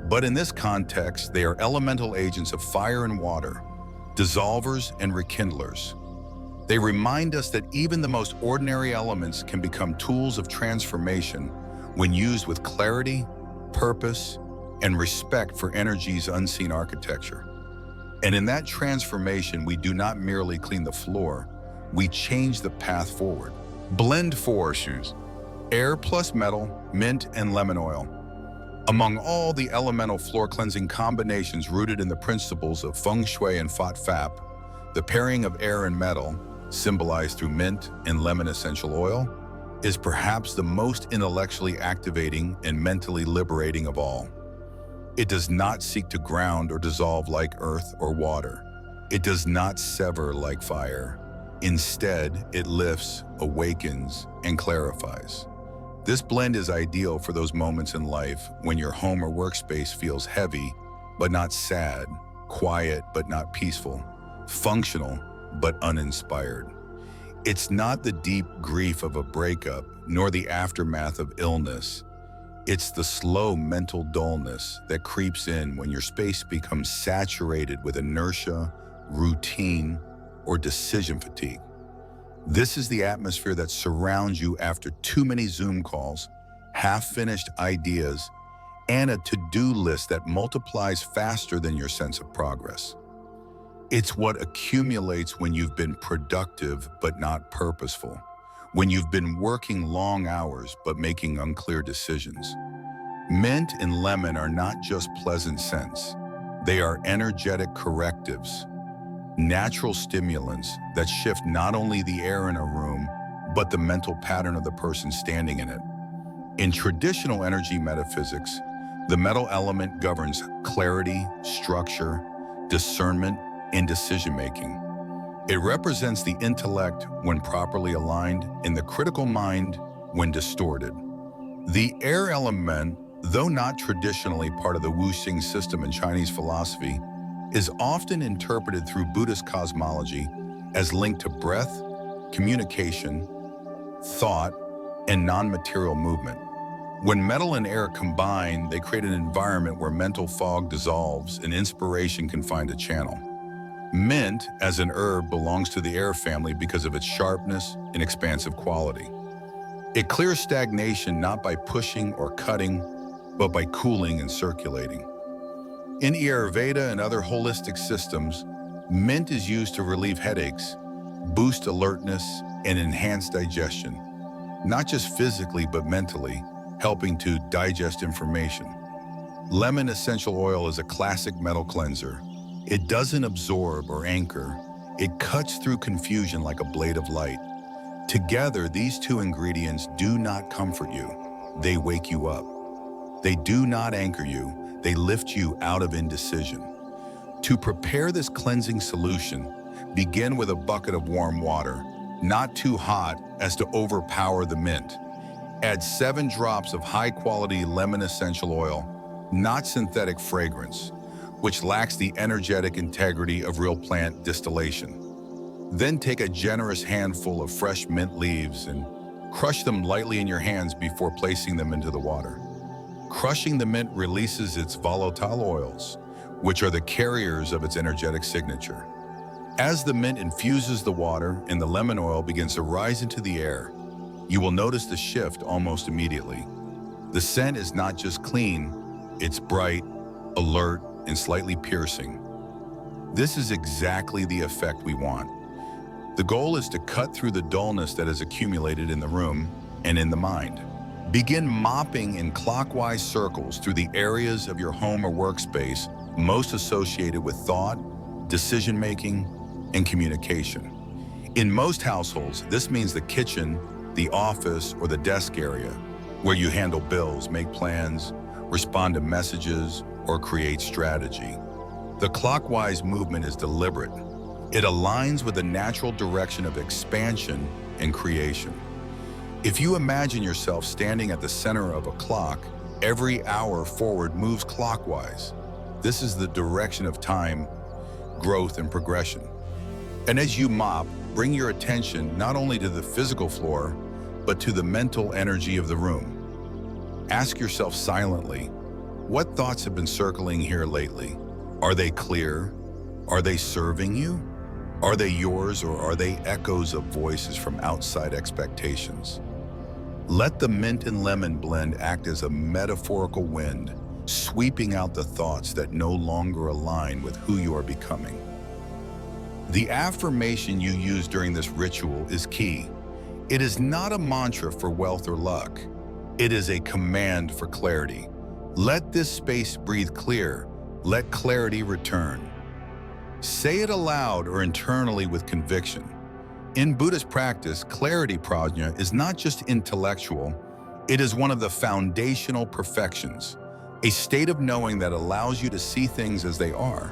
but in this context, they are elemental agents of fire and water, dissolvers and rekindlers. They remind us that even the most ordinary elements can become tools of transformation when used with clarity, purpose, and respect for energy's unseen architecture. And in that transformation, we do not merely clean the floor, we change the path forward. Blend 4 shoes. Air plus metal, mint, and lemon oil. Among all the elemental floor cleansing combinations rooted in the principles of feng shui and fat fap, the pairing of air and metal, symbolized through mint and lemon essential oil, is perhaps the most intellectually activating and mentally liberating of all. It does not seek to ground or dissolve like earth or water. It does not sever like fire. Instead, it lifts, awakens, and clarifies. This blend is ideal for those moments in life when your home or workspace feels heavy, but not sad, quiet, but not peaceful, functional, but uninspired. It's not the deep grief of a breakup, nor the aftermath of illness. It's the slow mental dullness that creeps in when your space becomes saturated with inertia, routine, or decision fatigue. This is the atmosphere that surrounds you after too many Zoom calls, half-finished ideas, and a to-do list that multiplies faster than your sense of progress. It's what accumulates when you've been productive but not purposeful, when you've been working long hours but making unclear decisions. Mint and lemon are not just pleasant scents. They are energetic correctives, natural stimulants that shift not only the air in a room, but the mental pattern of the person standing in it. In traditional energy metaphysics, the metal element governs clarity, structure, discernment, and decision-making. It represents the intellect when properly aligned and the critical mind when distorted. The air element, though not traditionally part of the Wuxing system in Chinese philosophy, is often interpreted through Buddhist cosmology as linked to breath, communication, thought, and non-material movement. When metal and air combine, they create an environment where mental fog dissolves and inspiration can find a channel. Mint, as an herb, belongs to the air family because of its sharpness and expansive quality. It clears stagnation not by pushing or cutting, but by cooling and circulating. In Ayurveda and other holistic systems, mint is used to relieve headaches, boost alertness, and enhance digestion, not just physically but mentally, helping to digest information. Lemon essential oil is a classic metal cleanser. It doesn't absorb or anchor. It cuts through confusion like a blade of light. Together, these two ingredients do not comfort you. They wake you up. They do not anchor you. They lift you out of indecision. To prepare this cleansing solution, begin with a bucket of warm water, not too hot as to overpower the mint. Add 7 drops of high-quality lemon essential oil, not synthetic fragrance, which lacks the energetic integrity of real plant distillation. Then take a generous handful of fresh mint leaves and crush them lightly in your hands before placing them into the water. Crushing the mint releases its volatile oils, which are the carriers of its energetic signature. As the mint infuses the water and the lemon oil begins to rise into the air, you will notice the shift almost immediately. The scent is not just clean, it's bright, alert, and slightly piercing. This is exactly the effect we want. The goal is to cut through the dullness that has accumulated in the room and in the mind. Begin mopping in clockwise circles through the areas of your home or workspace most associated with thought, decision-making, and communication. In most households, this means the kitchen, the office, or the desk area, where you handle bills, make plans, respond to messages, or create strategy. The clockwise movement is deliberate. It aligns with the natural direction of expansion and creation. If you imagine yourself standing at the center of a clock, every hour forward moves clockwise. This is the direction of time, growth, and progression. And as you mop, bring your attention not only to the physical floor, but to the mental energy of the room. Ask yourself silently, what thoughts have been circling here lately? Are they clear? Are they serving you? Are they yours, or are they echoes of voices from outside expectations? Let the mint and lemon blend act as a metaphorical wind, sweeping out the thoughts that no longer align with who you are becoming. The affirmation you use during this ritual is key. It is not a mantra for wealth or luck. It is a command for clarity. Let this space breathe clear. Let clarity return. Say it aloud or internally with conviction. In Buddhist practice, clarity prajna is not just intellectual, it is one of the foundational perfections, a state of knowing that allows you to see things as they are.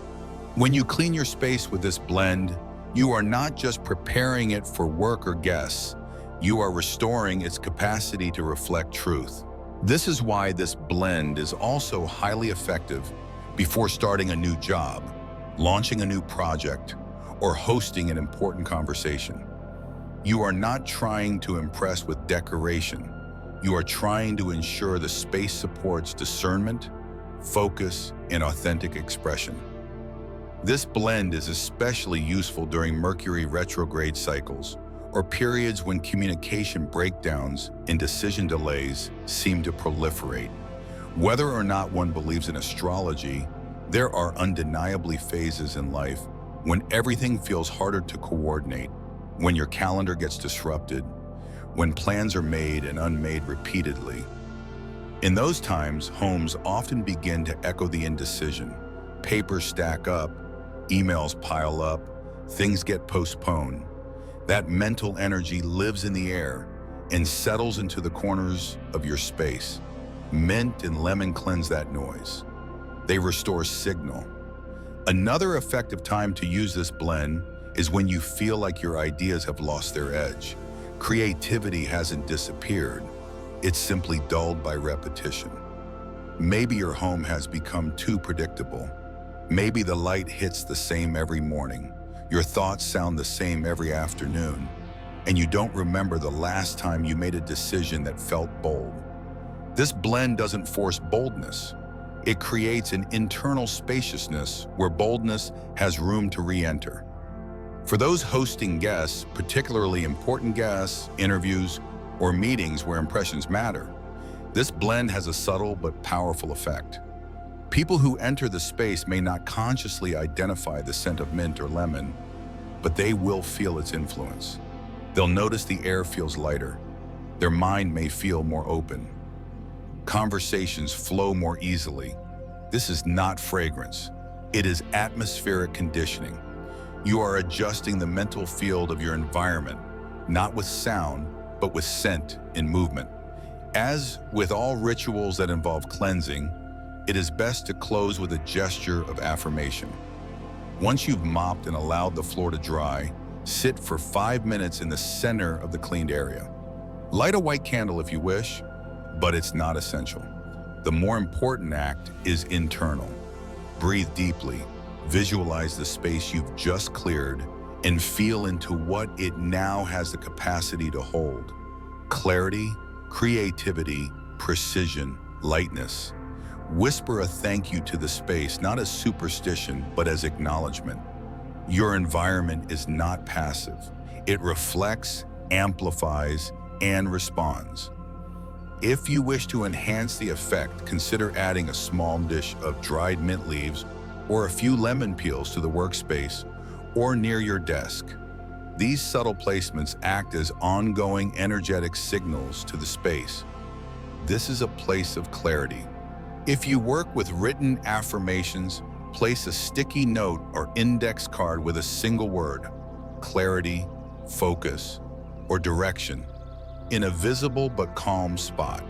When you clean your space with this blend, you are not just preparing it for work or guests, you are restoring its capacity to reflect truth. This is why this blend is also highly effective before starting a new job, launching a new project, or hosting an important conversation. You are not trying to impress with decoration. You are trying to ensure the space supports discernment, focus, and authentic expression. This blend is especially useful during Mercury retrograde cycles or periods when communication breakdowns and decision delays seem to proliferate. Whether or not one believes in astrology, there are undeniably phases in life when everything feels harder to coordinate, when your calendar gets disrupted, when plans are made and unmade repeatedly. In those times, homes often begin to echo the indecision. Papers stack up, emails pile up, things get postponed. That mental energy lives in the air and settles into the corners of your space. Mint and lemon cleanse that noise. They restore signal. Another effective time to use this blend is when you feel like your ideas have lost their edge. Creativity hasn't disappeared, it's simply dulled by repetition. Maybe your home has become too predictable. Maybe the light hits the same every morning. Your thoughts sound the same every afternoon, and you don't remember the last time you made a decision that felt bold. This blend doesn't force boldness. It creates an internal spaciousness where boldness has room to re-enter. For those hosting guests, particularly important guests, interviews, or meetings where impressions matter, this blend has a subtle but powerful effect. People who enter the space may not consciously identify the scent of mint or lemon, but they will feel its influence. They'll notice the air feels lighter. Their mind may feel more open. Conversations flow more easily. This is not fragrance. It is atmospheric conditioning. You are adjusting the mental field of your environment, not with sound, but with scent and movement. As with all rituals that involve cleansing, it is best to close with a gesture of affirmation. Once you've mopped and allowed the floor to dry, sit for 5 minutes in the center of the cleaned area. Light a white candle if you wish, but it's not essential. The more important act is internal. Breathe deeply. Visualize the space you've just cleared and feel into what it now has the capacity to hold. Clarity, creativity, precision, lightness. Whisper a thank you to the space, not as superstition, but as acknowledgement. Your environment is not passive. It reflects, amplifies, and responds. If you wish to enhance the effect, consider adding a small dish of dried mint leaves or a few lemon peels to the workspace or near your desk. These subtle placements act as ongoing energetic signals to the space. This is a place of clarity. If you work with written affirmations, place a sticky note or index card with a single word, clarity, focus, or direction, in a visible but calm spot.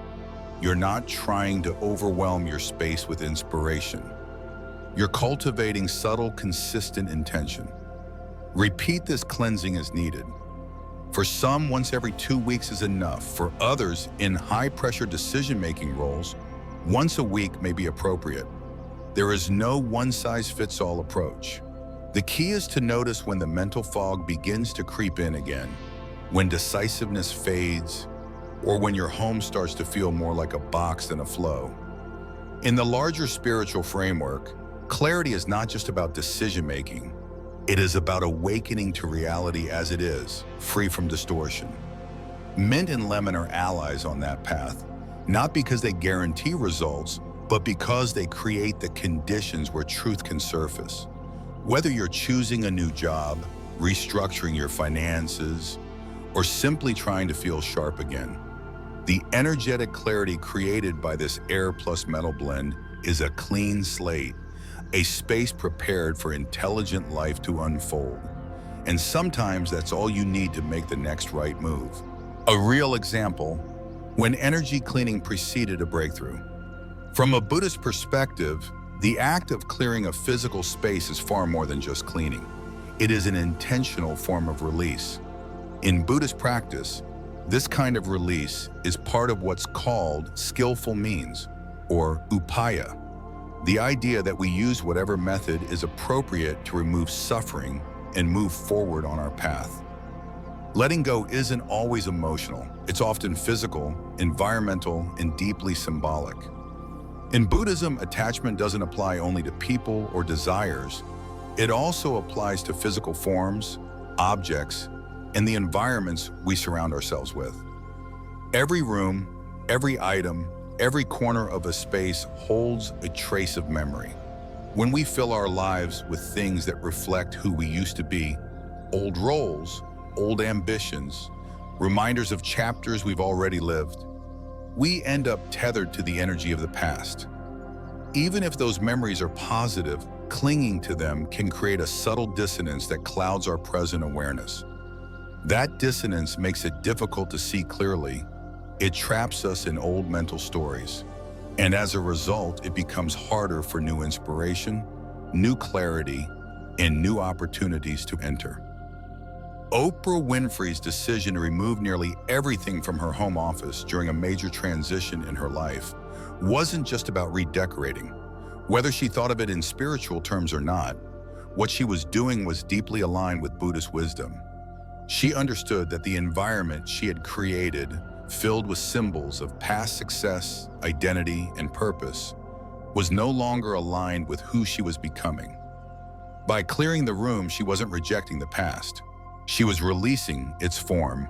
You're not trying to overwhelm your space with inspiration. You're cultivating subtle, consistent intention. Repeat this cleansing as needed. For some, once every 2 weeks is enough. For others, in high-pressure decision-making roles, once a week may be appropriate. There is no one-size-fits-all approach. The key is to notice when the mental fog begins to creep in again, when decisiveness fades, or when your home starts to feel more like a box than a flow. In the larger spiritual framework, clarity is not just about decision-making. It is about awakening to reality as it is, free from distortion. Mint and lemon are allies on that path, not because they guarantee results, but because they create the conditions where truth can surface. Whether you're choosing a new job, restructuring your finances, or simply trying to feel sharp again, the energetic clarity created by this air plus metal blend is a clean slate, a space prepared for intelligent life to unfold. And sometimes that's all you need to make the next right move. A real example, when energy cleaning preceded a breakthrough. From a Buddhist perspective, the act of clearing a physical space is far more than just cleaning. It is an intentional form of release. In Buddhist practice, this kind of release is part of what's called skillful means, or upaya, the idea that we use whatever method is appropriate to remove suffering and move forward on our path. Letting go isn't always emotional. It's often physical, environmental, and deeply symbolic. In Buddhism, attachment doesn't apply only to people or desires. It also applies to physical forms, objects, and the environments we surround ourselves with. Every room, every item, every corner of a space holds a trace of memory. When we fill our lives with things that reflect who we used to be, old roles, old ambitions, reminders of chapters we've already lived, we end up tethered to the energy of the past. Even if those memories are positive, clinging to them can create a subtle dissonance that clouds our present awareness. That dissonance makes it difficult to see clearly. It traps us in old mental stories. And as a result, it becomes harder for new inspiration, new clarity, and new opportunities to enter. Oprah Winfrey's decision to remove nearly everything from her home office during a major transition in her life wasn't just about redecorating. Whether she thought of it in spiritual terms or not, what she was doing was deeply aligned with Buddhist wisdom. She understood that the environment she had created, filled with symbols of past success, identity, and purpose, was no longer aligned with who she was becoming. By clearing the room, she wasn't rejecting the past. She was releasing its form,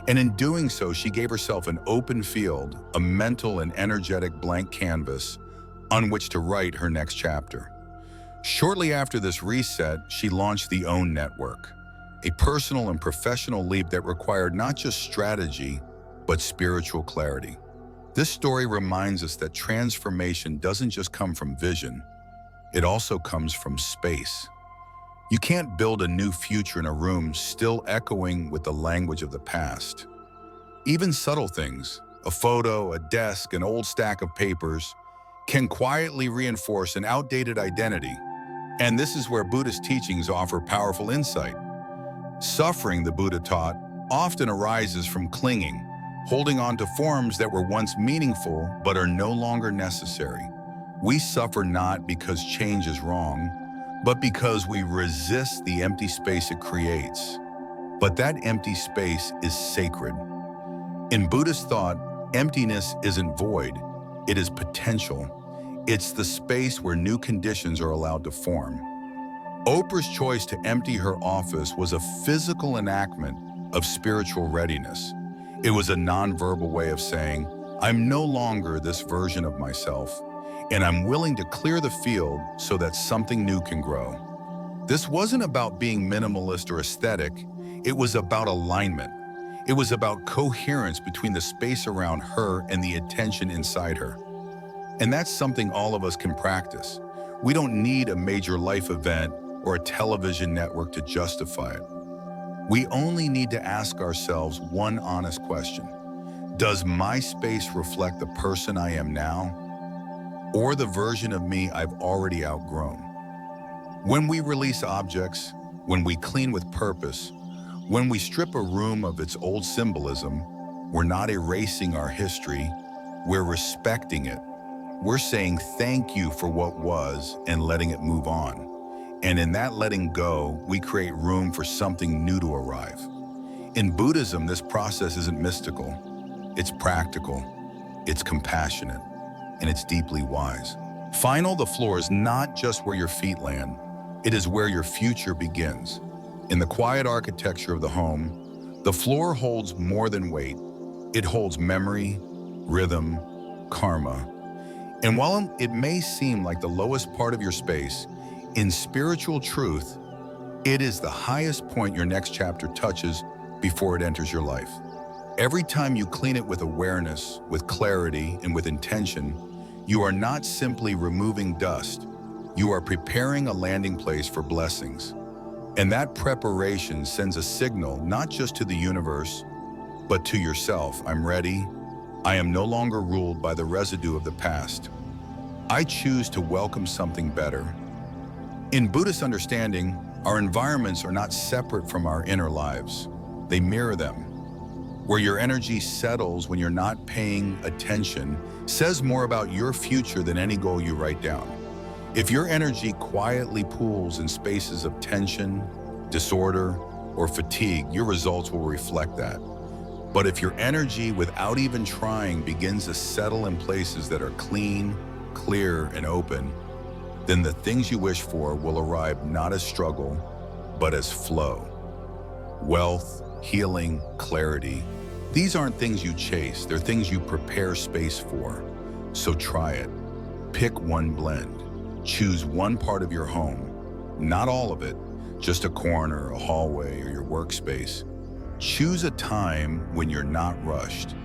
and in doing so, she gave herself an open field, a mental and energetic blank canvas on which to write her next chapter. Shortly after this reset, she launched the OWN Network, a personal and professional leap that required not just strategy, but spiritual clarity. This story reminds us that transformation doesn't just come from vision, it also comes from space. You can't build a new future in a room still echoing with the language of the past. Even subtle things, a photo, a desk, an old stack of papers, can quietly reinforce an outdated identity. And this is where Buddhist teachings offer powerful insight. Suffering, the Buddha taught, often arises from clinging, holding on to forms that were once meaningful but are no longer necessary. We suffer not because change is wrong, but because we resist the empty space it creates. But that empty space is sacred. In Buddhist thought, emptiness isn't void, it is potential. It's the space where new conditions are allowed to form. Oprah's choice to empty her office was a physical enactment of spiritual readiness. It was a nonverbal way of saying, I'm no longer this version of myself, and I'm willing to clear the field so that something new can grow. This wasn't about being minimalist or aesthetic, it was about alignment. It was about coherence between the space around her and the attention inside her. And that's something all of us can practice. We don't need a major life event or a television network to justify it. We only need to ask ourselves one honest question. Does my space reflect the person I am now, or the version of me I've already outgrown? When we release objects, when we clean with purpose, when we strip a room of its old symbolism, we're not erasing our history, we're respecting it. We're saying thank you for what was and letting it move on. And in that letting go, we create room for something new to arrive. In Buddhism, this process isn't mystical, it's practical, it's compassionate, and it's deeply wise. The floor is not just where your feet land, it is where your future begins. In the quiet architecture of the home, the floor holds more than weight. It holds memory, rhythm, karma. And while it may seem like the lowest part of your space, in spiritual truth, it is the highest point your next chapter touches before it enters your life. Every time you clean it with awareness, with clarity, and with intention, you are not simply removing dust. You are preparing a landing place for blessings. And that preparation sends a signal not just to the universe, but to yourself. I'm ready. I am no longer ruled by the residue of the past. I choose to welcome something better. In Buddhist understanding, our environments are not separate from our inner lives. They mirror them. Where your energy settles when you're not paying attention says more about your future than any goal you write down. If your energy quietly pools in spaces of tension, disorder, or fatigue, your results will reflect that. But if your energy, without even trying, begins to settle in places that are clean, clear, and open, then the things you wish for will arrive not as struggle, but as flow. Wealth, healing, clarity. These aren't things you chase, they're things you prepare space for. So try it. Pick one blend. Choose one part of your home, not all of it, just a corner, a hallway, or your workspace. Choose a time when you're not rushed.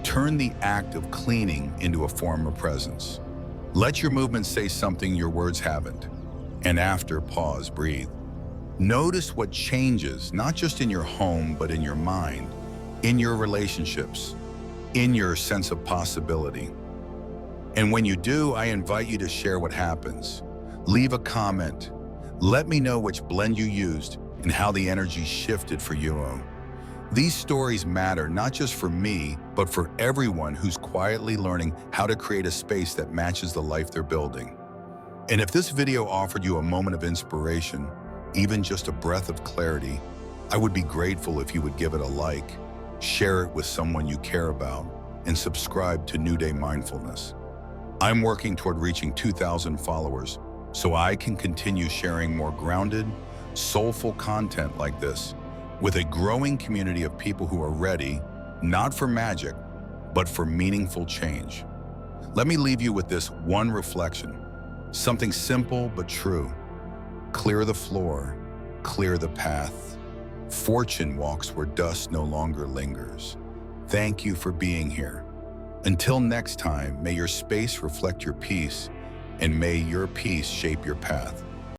Turn the act of cleaning into a form of presence. Let your movements say something your words haven't. And after, pause, breathe. Notice what changes, not just in your home, but in your mind, in your relationships, in your sense of possibility. And when you do, I invite you to share what happens. Leave a comment. Let me know which blend you used and how the energy shifted for you. These stories matter not just for me, but for everyone who's quietly learning how to create a space that matches the life they're building. And if this video offered you a moment of inspiration, even just a breath of clarity, I would be grateful if you would give it a like, share it with someone you care about, and subscribe to New Day Mindfulness. I'm working toward reaching 2,000 followers so I can continue sharing more grounded, soulful content like this with a growing community of people who are ready, not for magic, but for meaningful change. Let me leave you with this one reflection, something simple but true. Clear the floor, clear the path. Fortune walks where dust no longer lingers. Thank you for being here. Until next time, may your space reflect your peace, and may your peace shape your path.